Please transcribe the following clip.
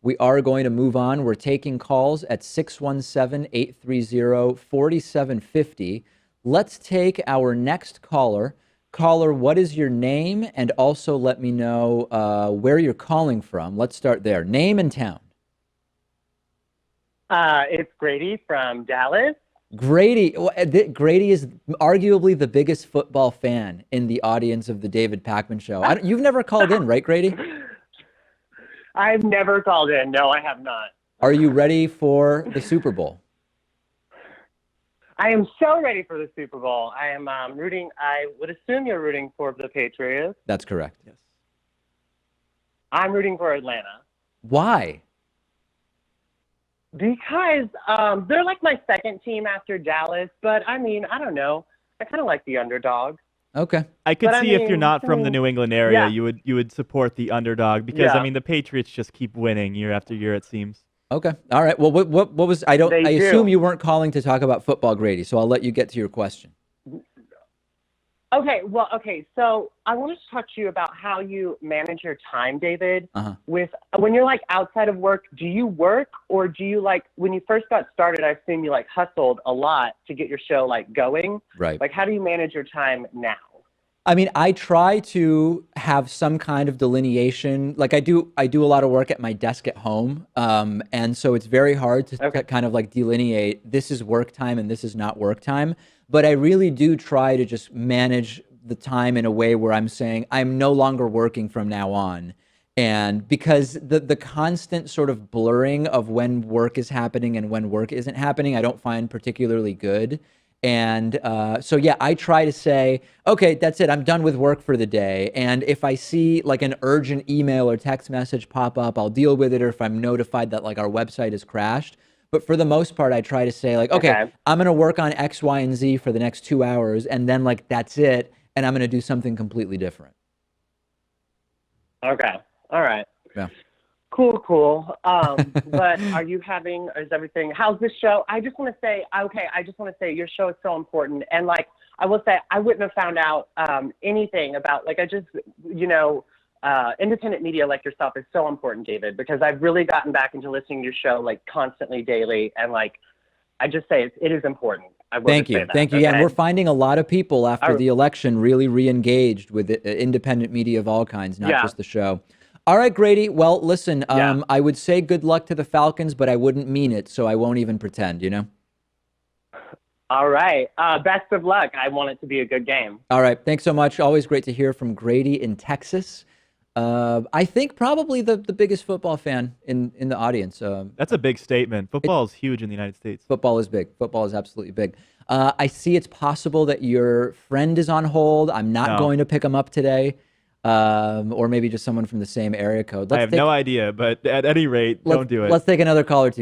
We are going to move on. We're taking calls at 617-830-4750. Let's take our next caller. Caller, what is your name? And also let me know where you're calling from. Let's start there. Name and town. It's Grady from Dallas. Grady. Grady is arguably the biggest football fan in the audience of the David Pakman Show. You've never called in, right, Grady? I've never called in. No, I have not. Are you ready for the Super Bowl? I am so ready for the Super Bowl. I am rooting. I would assume you're rooting for the Patriots. That's correct. Yes. I'm rooting for Atlanta. Why? Because they're like my second team after Dallas. But I mean, I don't know. I kind of like the underdog. Okay. I could see if you're not from the New England area, you would support the underdog because I mean the Patriots just keep winning year after year, it seems. Okay. All right. Well, what was I assume you weren't calling to talk about football, Grady, so I'll let you get to your question. Okay. Well, okay. So I wanted to talk to you about how you manage your time, David. With when you're like outside of work, do you work or do you like when you first got started? I assume you like hustled a lot to get your show like going. Right. Like, how do you manage your time now? I mean, I try to have some kind of delineation. Like I do a lot of work at my desk at home. And so it's very hard to kind of like delineate this is work time and this is not work time. But I really do try to just manage the time in a way where I'm saying I'm no longer working from now on. And because the constant sort of blurring of when work is happening and when work isn't happening, I don't find particularly good. And so, yeah, I try to say, okay, that's it. I'm done with work for the day. And if I see like an urgent email or text message pop up, I'll deal with it. Or if I'm notified that like our website has crashed. But for the most part, I try to say like, okay, I'm going to work on X, Y, and Z for the next 2 hours. And then like, that's it. And I'm going to do something completely different. Okay. All right. Yeah. Cool. But is everything, how's this show? I just want to say your show is so important. And like, I will say, I wouldn't have found out anything about, like, independent media like yourself is so important, David, because I've really gotten back into listening to your show, like, constantly, daily. And like, I just say it is important. Thank you. Okay? Yeah, and we're finding a lot of people after the election really re-engaged with independent media of all kinds, not just the show. All right, Grady. Well, listen, I would say good luck to the Falcons, but I wouldn't mean it, so I won't even pretend, you know? All right. Best of luck. I want it to be a good game. All right. Thanks so much. Always great to hear from Grady in Texas. I think probably the biggest football fan in the audience. That's a big statement. Football is huge in the United States. Football is big. Football is absolutely big. I see it's possible that your friend is on hold. I'm not going to pick him up today. Or maybe just someone from the same area code. I have no idea, but at any rate, don't do it. Let's take another call or two.